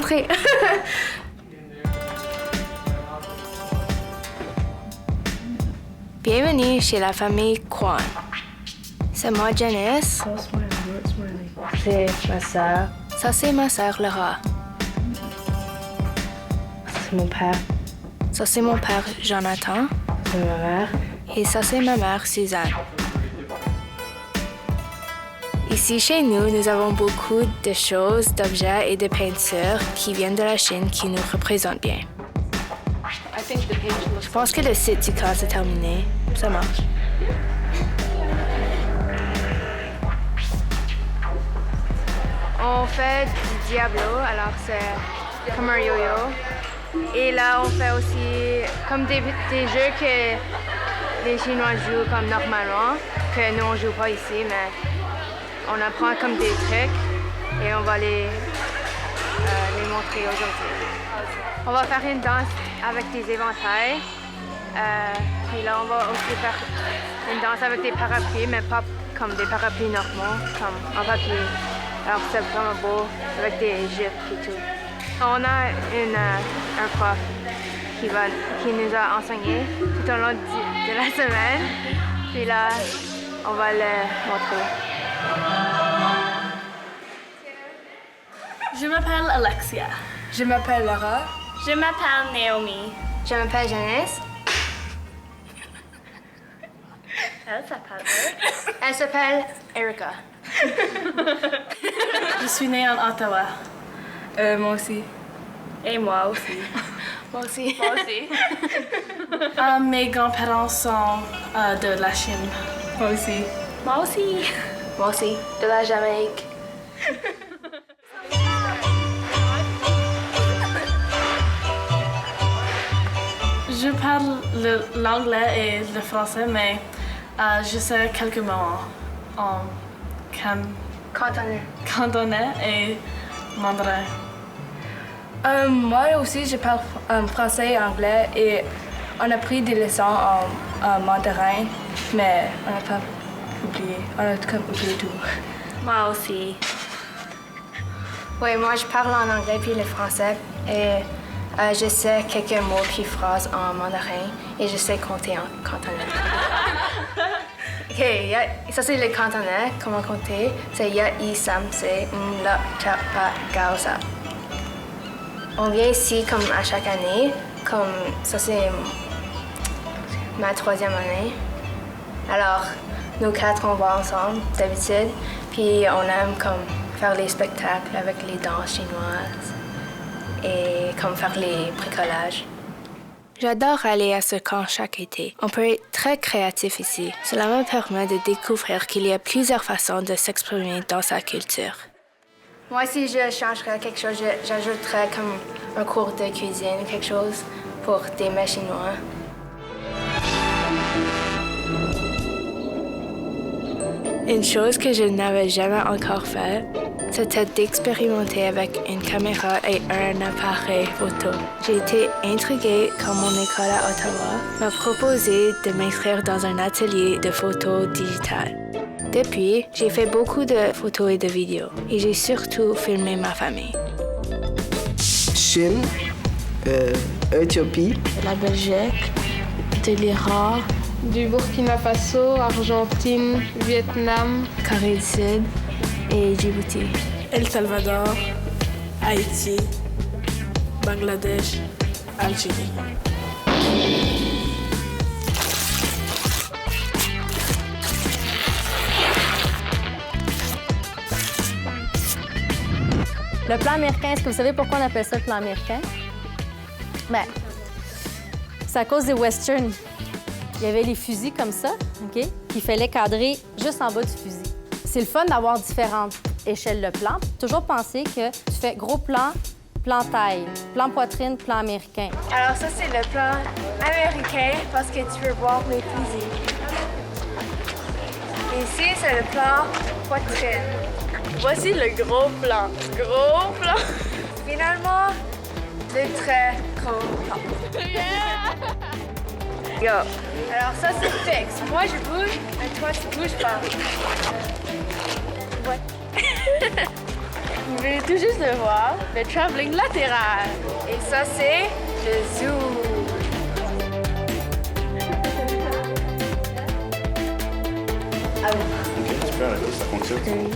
Entrez. Bienvenue chez la famille Kwan. C'est moi, Janice. C'est ma sœur. Ça, c'est ma sœur, Laura. C'est mon père. Ça, c'est mon père, Jonathan. C'est ma mère. Et ça, c'est ma mère, Suzanne. Ici, chez nous, nous avons beaucoup de choses, d'objets et de peintures qui viennent de la Chine qui nous représentent bien. Je pense que le site du camp est terminé. Ça marche. On fait du Diablo, alors c'est comme un yo-yo. Et là, on fait aussi comme des jeux que les Chinois jouent comme normalement, que nous on joue pas ici, mais on apprend comme des trucs et on va les montrer aujourd'hui. On va faire une danse avec des éventails. Puis là, on va aussi faire une danse avec des parapluies, mais pas comme des parapluies normaux, comme en papier. Alors c'est vraiment beau, avec des gifs et tout. On a un prof qui nous a enseigné tout au long de la semaine. Puis là, on va le montrer. Je m'appelle Alexia. Je m'appelle Laura. Je m'appelle Naomi. Je m'appelle Janice. Elle s'appelle Elle s'appelle Erica. Je suis née en Ottawa. Moi aussi. Et moi aussi. Moi aussi. Moi aussi. Mes grands-parents sont de la Chine. Moi aussi. Moi aussi. Moi aussi. De la Jamaïque. Je parle l'anglais et le français, mais je sais quelques mots en cantonais et mandarin. Moi aussi, je parle français et anglais et on a pris des leçons en mandarin, mais on n'a pas oublié. On a comme oublié tout. Moi aussi. Oui, moi je parle en anglais puis le français et je sais quelques mots puis phrases en mandarin et je sais compter en cantonais. OK, ça c'est le cantonais, comment compter. C'est ya, i, sam, se, la, cha, pa, gao, sa. On vient ici comme à chaque année, comme ça c'est ma 3e année. Alors, nous 4 on va ensemble d'habitude, puis on aime comme faire les spectacles avec les danses chinoises et comme faire les bricolages. J'adore aller à ce camp chaque été. On peut être très créatif ici. Cela me permet de découvrir qu'il y a plusieurs façons de s'exprimer dans sa culture. Moi, si je changerais quelque chose, j'ajouterais comme un cours de cuisine, quelque chose pour des mets chinois. Une chose que je n'avais jamais encore fait, c'était d'expérimenter avec une caméra et un appareil photo. J'ai été intriguée quand mon école à Ottawa m'a proposé de m'inscrire dans un atelier de photos digitales. Depuis, j'ai fait beaucoup de photos et de vidéos et j'ai surtout filmé ma famille. Chine, Éthiopie, La Belgique, de l'Iran, du Burkina Faso, Argentine, Vietnam, Corée du Sud et Djibouti. El Salvador, Haïti, Bangladesh, Algérie. Le plan américain, est-ce que vous savez pourquoi on appelle ça le plan américain? Bien, c'est à cause des westerns. Il y avait les fusils comme ça, OK? Qu'il fallait cadrer juste en bas du fusil. C'est le fun d'avoir différentes échelles de plan. Toujours penser que tu fais gros plan, plan taille, plan poitrine, plan américain. Alors ça, c'est le plan américain parce que tu peux voir mes fusils. Ici, c'est le plan poitrine. Voici le gros plan. Gros plan. Finalement, le très gros plan. Yo. Alors ça, c'est fixe. Moi, je bouge, et toi, tu bouges pas. Ouais. Vous pouvez tout juste le voir, le travelling latéral. Et ça, c'est le zoo. Ça fonctionne.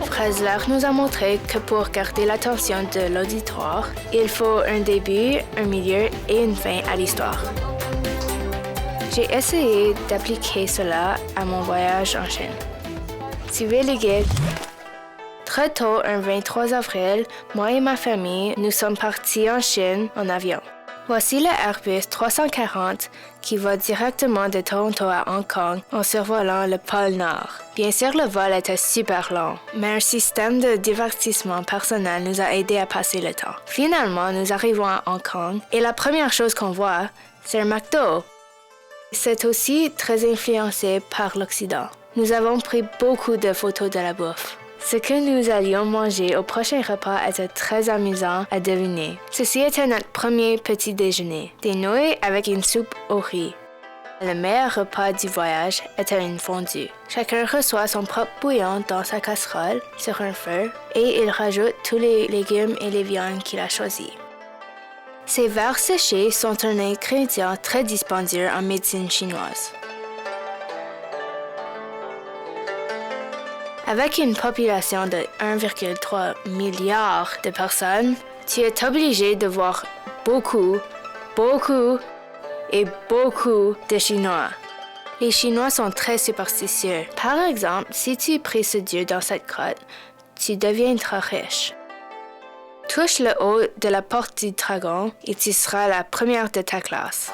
Freisler nous a montré que pour garder l'attention de l'auditoire, il faut un début, un milieu et une fin à l'histoire. J'ai essayé d'appliquer cela à mon voyage en Chine. Suivez les guides. Très tôt, un 23 avril, moi et ma famille, nous sommes partis en Chine en avion. Voici le Airbus 340 qui va directement de Toronto à Hong Kong en survolant le pôle Nord. Bien sûr, le vol était super long, mais un système de divertissement personnel nous a aidés à passer le temps. Finalement, nous arrivons à Hong Kong et la première chose qu'on voit, c'est un McDo. C'est aussi très influencé par l'Occident. Nous avons pris beaucoup de photos de la bouffe. Ce que nous allions manger au prochain repas était très amusant à deviner. Ceci était notre premier petit déjeuner, des nouilles avec une soupe au riz. Le meilleur repas du voyage était une fondue. Chacun reçoit son propre bouillon dans sa casserole sur un feu et il rajoute tous les légumes et les viandes qu'il a choisis. Ces vers séchés sont un ingrédient très dispendieux en médecine chinoise. Avec une population de 1,3 milliard de personnes, tu es obligé de voir beaucoup de Chinois. Les Chinois sont très superstitieux. Par exemple, si tu pries ce Dieu dans cette grotte, tu deviendras riche. Touche le haut de la porte du dragon et tu seras la première de ta classe.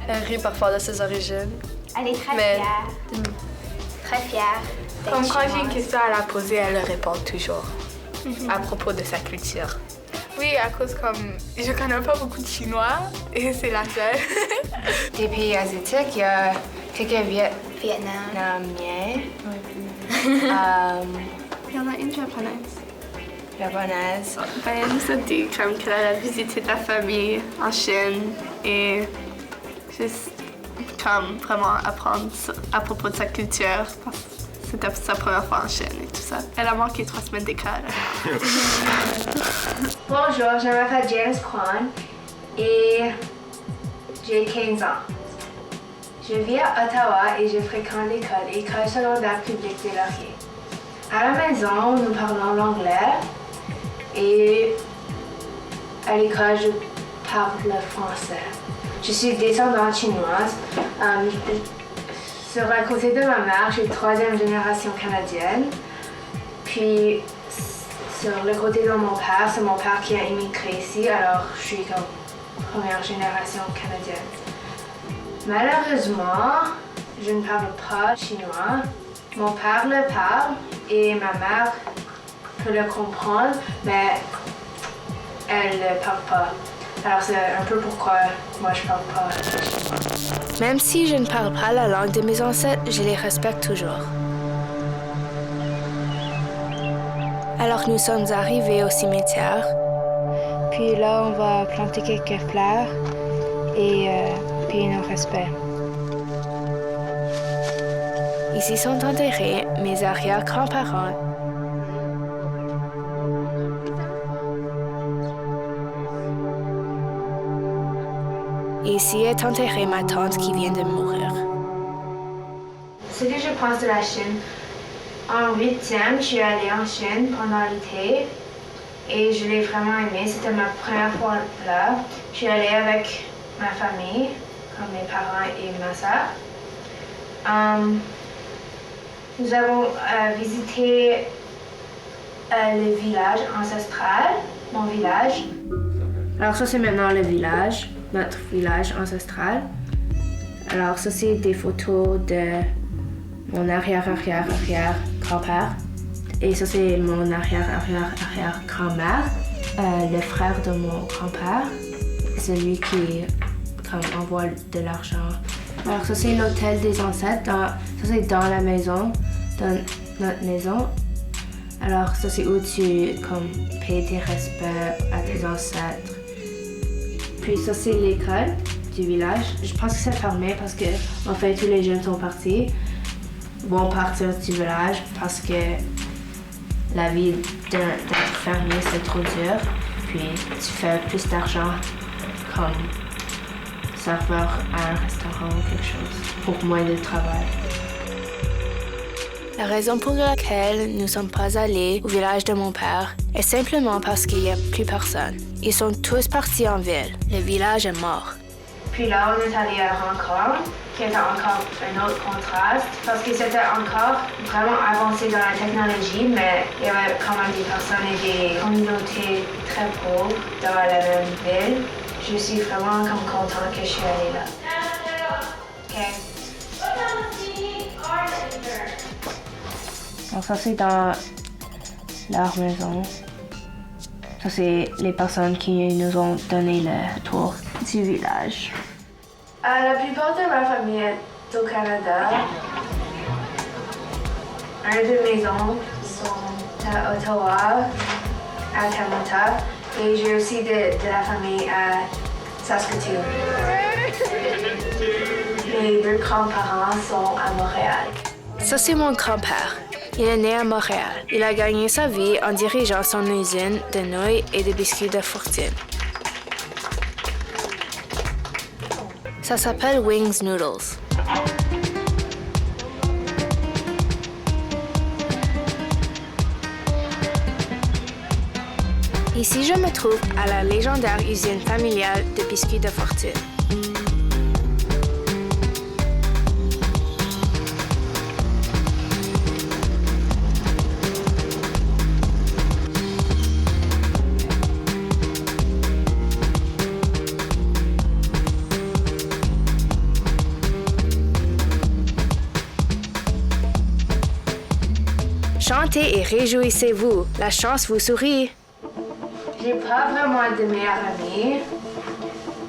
Elle rit parfois de ses origines. Elle est très Mais- fière. Très fière. Comme quand j'ai une question à la poser, elle le répond toujours à propos de sa culture. Oui, à cause comme je connais pas beaucoup de Chinois et c'est la seule. Des pays asiatiques, il y a quelques Vietnam. Vietnamiens, Il y en a une japonaise. japonaises. Ben, nous sommes dit comme qu'elle a visité ta famille en Chine et juste comme vraiment apprendre à propos de sa culture parce que c'était sa première fois en Chine et tout ça. Elle a manqué 3 semaines d'école. Bonjour, je m'appelle James Kwan et j'ai 15 ans. Je vis à Ottawa et je fréquente l'école secondaire publique des Lauriers. À la maison, nous parlons l'anglais et à l'école, je parle le français. Je suis descendante chinoise. Sur la côté de ma mère, je suis 3e génération canadienne. Puis sur le côté de mon père, c'est mon père qui a immigré ici, alors je suis comme 1re génération canadienne. Malheureusement, je ne parle pas chinois. Mon père le parle et ma mère peut le comprendre, mais elle ne parle pas. Alors c'est un peu pourquoi moi je parle pas chinois. Même si je ne parle pas la langue de mes ancêtres, je les respecte toujours. Alors nous sommes arrivés au cimetière. Puis là, on va planter quelques fleurs et payer nos respects. Ici sont enterrés mes arrière-grands-parents. Ici est enterrée ma tante qui vient de mourir. Ce que je pense de la Chine, en 8e, je suis allée en Chine pendant l'été et je l'ai vraiment aimé. C'était ma première fois là. Je suis allée avec ma famille, comme mes parents et ma soeur. Nous avons visité le village ancestral, mon village. Alors ça c'est maintenant le village, notre village ancestral. Alors ça c'est des photos de mon arrière-arrière-arrière-grand-père. Et ça c'est mon arrière-arrière-arrière-grand-mère, le frère de mon grand-père, celui qui envoie de l'argent. Alors ça c'est l'hôtel des ancêtres, ça c'est dans la maison, dans notre maison. Alors ça c'est où tu payes tes respects à tes ancêtres Puis ça, c'est l'école du village. Je pense que c'est fermé parce que, en fait, tous les jeunes sont partis. Vont partir du village parce que la vie d'être fermier, c'est trop dur. Puis tu fais plus d'argent comme serveur à un restaurant ou quelque chose pour moins de travail. La raison pour laquelle nous ne sommes pas allés au village de mon père est simplement parce qu'il n'y a plus personne. Ils sont tous partis en ville. Le village est mort. Puis là, on est allé à Rancourt, qui était encore un autre contraste, parce que c'était encore vraiment avancé dans la technologie, mais il y avait quand même des personnes et des communautés très pauvres dans la même ville. Je suis vraiment comme contente que je suis allée là. Okay. Donc ça, c'est dans leur maison. Ça, c'est les personnes qui nous ont donné le tour du village. La plupart de ma famille est au Canada. Un de mes oncles sont à Ottawa, à Kamloops, et j'ai aussi de la famille à Saskatoon. Mes deux grands-parents sont à Montréal. Ça, c'est mon grand-père. Il est né à Montréal. Il a gagné sa vie en dirigeant son usine de nouilles et de biscuits de Fortune. Ça s'appelle Wings Noodles. Ici, je me trouve à la légendaire usine familiale de biscuits de Fortune. Chantez et réjouissez-vous, la chance vous sourit. J'ai pas vraiment de meilleure amie.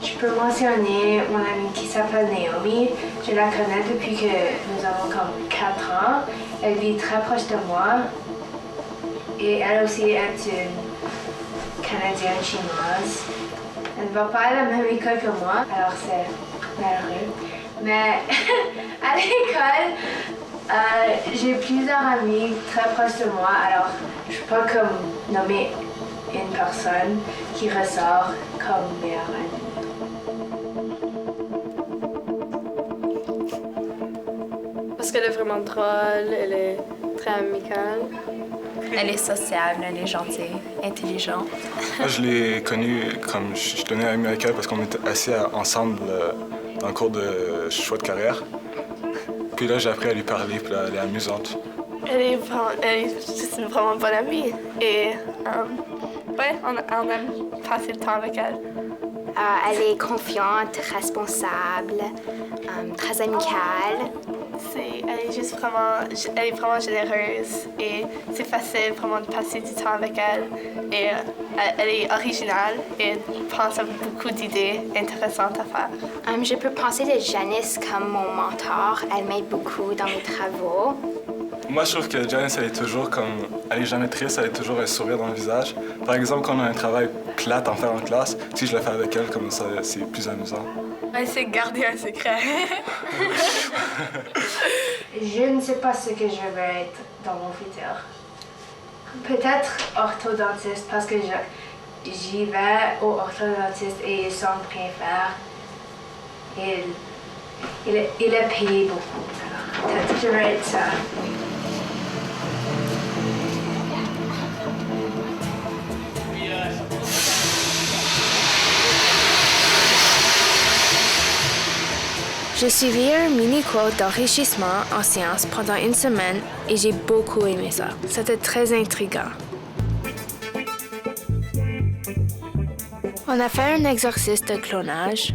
Je peux mentionner mon amie qui s'appelle Naomi. Je la connais depuis que nous avons comme 4 ans. Elle vit très proche de moi. Et elle aussi est une Canadienne chinoise. Elle ne va pas à la même école que moi, alors c'est malheureux. Mais à l'école, j'ai plusieurs amis très proches de moi, alors je peux pas comme nommer une personne qui ressort comme meilleure amie. Parce qu'elle est vraiment drôle, elle est très amicale. Elle est sociable, elle est gentille, intelligente. Moi, je l'ai connue comme je tenais à Américaine parce qu'on était assis ensemble dans le cours de choix de carrière. Puis là, j'ai appris à lui parler, puis là, elle est amusante. Elle est juste une vraiment bonne amie. Et ouais, on aime passer le temps avec elle. Elle est confiante, responsable, très amicale. Elle est vraiment généreuse et c'est facile vraiment de passer du temps avec elle. Et elle est originale et pense à beaucoup d'idées intéressantes à faire. Je peux penser de Janice comme mon mentor. Elle m'aide beaucoup dans mes travaux. Moi, je trouve que Janice, elle est jamais triste, elle a toujours un sourire dans le visage. Par exemple, quand on a un travail plate à faire en classe, si je le fais avec elle, comme ça, c'est plus amusant. Elle sait garder un secret. Je ne sais pas ce que je vais être dans mon futur. Peut-être orthodontiste parce que j'y vais au orthodontiste et il semble rien faire. Il est payé beaucoup. Alors, peut-être que je vais être ça. J'ai suivi un mini-cours d'enrichissement en sciences pendant une semaine et j'ai beaucoup aimé ça. C'était très intriguant. On a fait un exercice de clonage.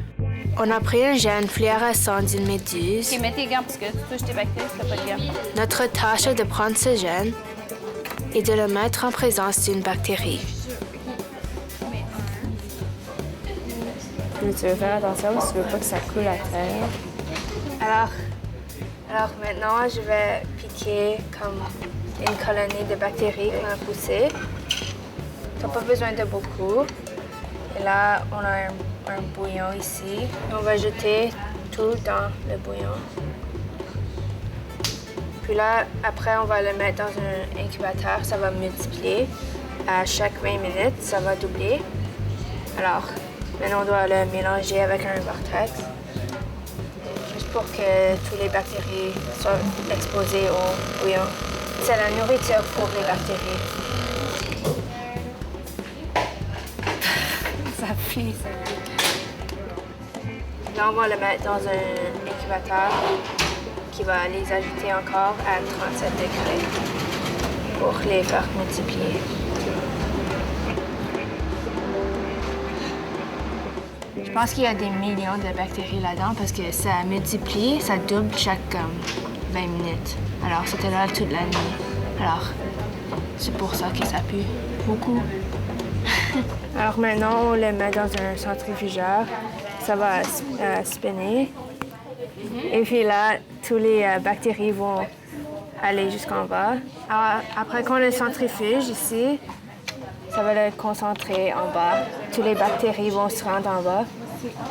On a pris un gène fluorescent d'une méduse. OK, mets tes gants parce que tu touches tes bactéries, tu n'as pas de gants. Notre tâche est de prendre ce gène et de le mettre en présence d'une bactérie. Mais tu veux faire attention parce que tu veux pas que ça coule à terre. Alors maintenant, je vais piquer comme une colonie de bactéries qu'on a poussées. Tu n'as pas besoin de beaucoup. Et là, on a un un bouillon ici. On va jeter tout dans le bouillon. Puis là, après, on va le mettre dans un incubateur. Ça va multiplier. À chaque 20 minutes, ça va doubler. Alors, maintenant, on doit le mélanger avec un vortex. Juste pour que toutes les bactéries soient exposées au bouillon. C'est la nourriture pour les bactéries. Ça fuit, ça fuit. Là, on va le mettre dans un incubateur qui va les ajouter encore à 37 degrés pour les faire multiplier. Je pense qu'il y a des millions de bactéries là-dedans parce que ça multiplie, ça double chaque 20 minutes. Alors, c'était là toute la nuit. Alors, c'est pour ça que ça pue beaucoup. Alors maintenant, on le met dans un centrifugeur. Ça va spinner. Et puis là, toutes les bactéries vont aller jusqu'en bas. Alors, après qu'on le centrifuge ici, ça va le concentrer en bas. Toutes les bactéries vont se rendre en bas,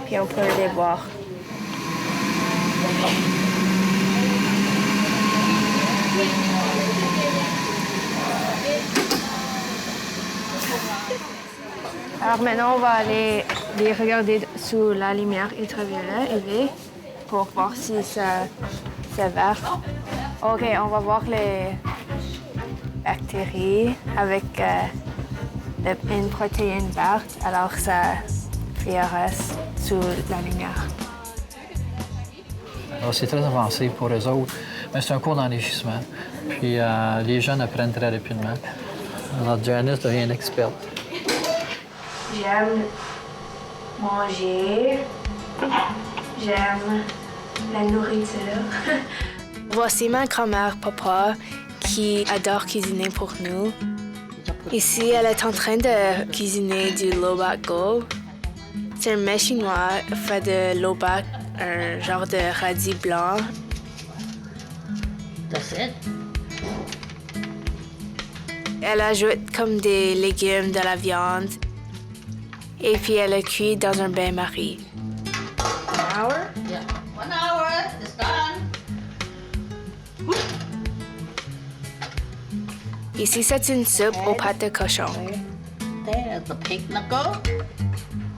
puis on peut les boire. Alors maintenant, on va aller les regarder sous la lumière ultraviolet UV pour voir si c'est vert. OK, on va voir les bactéries avec une protéine verte. Alors ça fluoresce sous la lumière. Alors, c'est très avancé pour eux autres, mais c'est un cours d'enrichissement. Puis les jeunes apprennent très rapidement. Alors, Janice devient une experte. J'aime manger. J'aime la nourriture. Voici ma grand-mère Papa qui adore cuisiner pour nous. Ici, elle est en train de cuisiner du lobac go. C'est un mets chinois fait de lobac, un genre de radis blanc. That's it. Elle ajoute comme des légumes, de la viande. Et puis elle le cuit dans un bain-marie. An hour? Yeah. 1 hour. It's done. Ici, c'est une soupe aux pâtes de cochon. There's the pig knuckle.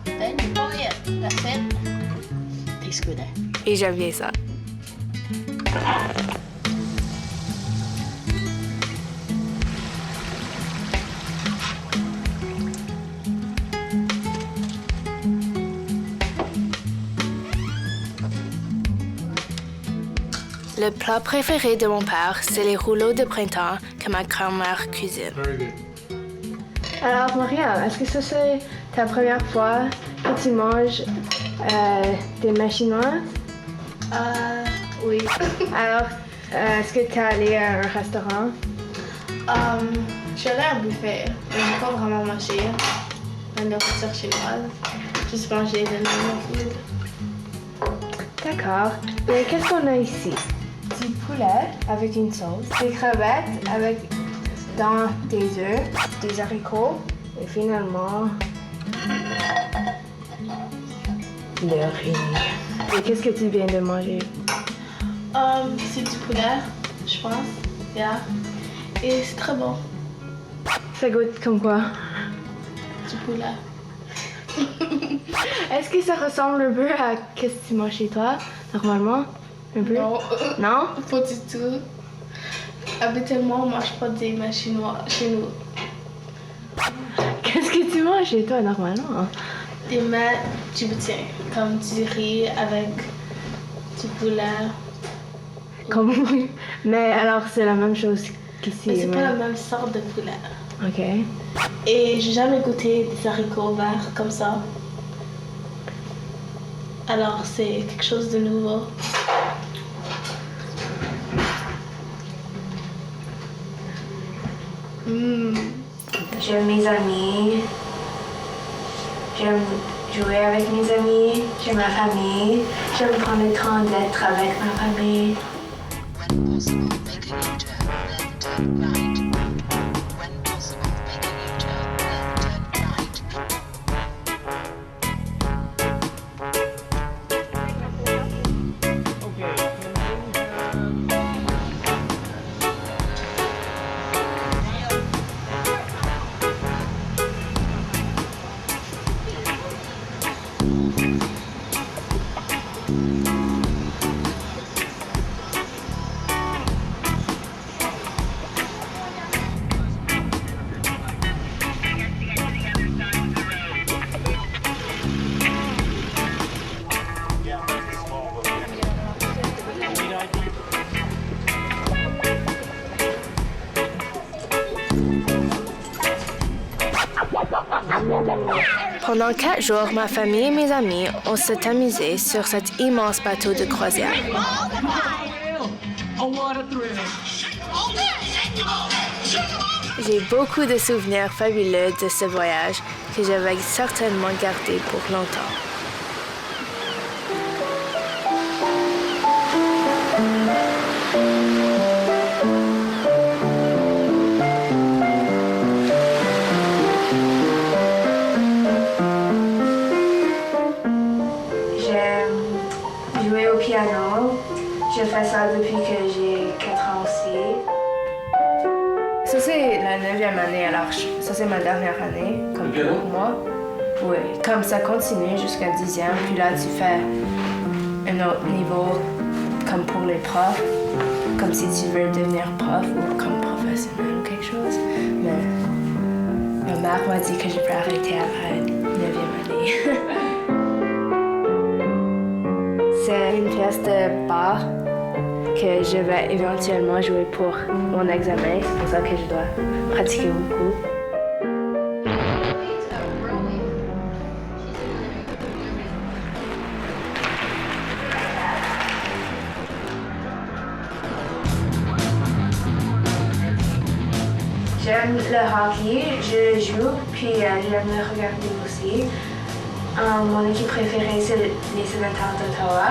Then you boil it. That's it. Tastes good, eh? Et j'aime bien ça. Le plat préféré de mon père, c'est les rouleaux de printemps que ma grand-mère cuisine. Alors, Maria, est-ce que ça c'est ta première fois que tu manges des mets chinois? Oui. Alors, est-ce que tu es allé à un restaurant? Je suis allée à un buffet, mais j'ai pas vraiment mangé la nourriture chinoise. Juste mangé de normal food. D'accord. Et qu'est-ce qu'on a ici? Du poulet avec une sauce, des crevettes avec dans des œufs, des haricots et finalement le riz. Et qu'est-ce que tu viens de manger? C'est du poulet, je pense. Yeah. Et c'est très bon. Ça goûte comme quoi? Du poulet. Est-ce que ça ressemble un peu à ce que tu manges chez toi, normalement? Un peu? Non. Non? Pas du tout. Habituellement, on mange pas des mets chinois chez nous. Qu'est-ce que tu manges chez toi, normalement? Des mets djiboutiens, comme du riz avec du poulet. Comme... Mais alors, c'est la même chose qu'ici. Mais c'est pas la même sorte de poulet. OK. Et j'ai jamais goûté des haricots verts comme ça. Alors, c'est quelque chose de nouveau. J'aime mes amis. J'aime jouer avec mes amis. J'aime ma famille. J'aime prendre le temps d'être avec ma famille. When possible, make a U-turn, then turn right. When possible, make a U-turn, then turn right. Pendant 4 jours, ma famille et mes amis, on s'est amusés sur cet immense bateau de croisière. J'ai beaucoup de souvenirs fabuleux de ce voyage que je vais certainement garder pour longtemps. J'aime jouer au piano. Je fais ça depuis que j'ai 4 ans aussi. Ça, c'est la 9e année, alors ça, c'est ma dernière année, comme pour moi. Oui, comme ça continue jusqu'à 10e, puis là, tu fais un autre niveau, comme pour les profs, comme si tu veux devenir prof ou comme professionnel ou quelque chose. Mais ma mère m'a dit que je peux arrêter après la 9e année. C'est une pièce de bar que je vais éventuellement jouer pour mon examen. C'est pour ça que je dois pratiquer beaucoup. J'aime le hockey, je joue, puis j'aime le regarder aussi. Mon équipe préférée, c'est les Sénateurs d'Ottawa.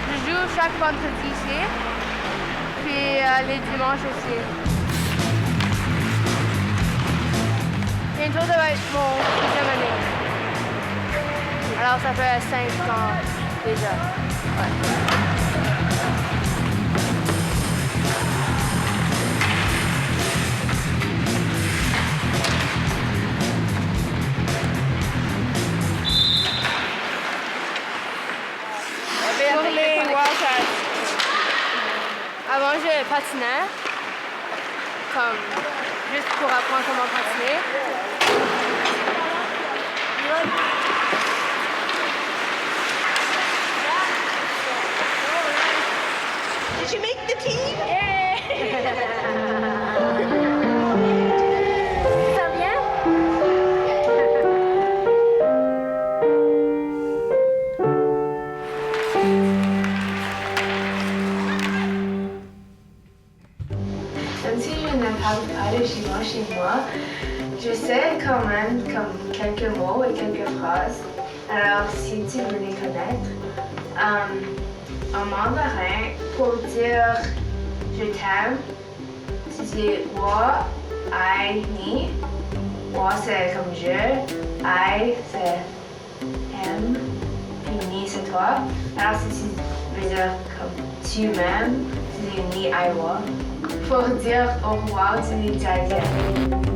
Je joue chaque vendredi ici, puis les dimanches aussi. Bientôt, ça va être mon 6e année. Alors, ça fait 5 ans déjà. Ouais. Pour les Wildcats, avant, je patinais, comme juste pour apprendre comment patiner. Did you make the team? Ça vient? Même si je ne parle pas de chinois chez moi, je sais quand même comme quelques mots et quelques phrases. Alors, si tu veux les connaître, en mandarin, pour dire je t'aime, tu dis wa, ai, ni. Wa c'est comme je, ai c'est aime, puis ni c'est toi. Alors, si tu veux dire comme tu m'aimes, tu dis ni ai wa. Pour dire au revoir, tu dis 再见.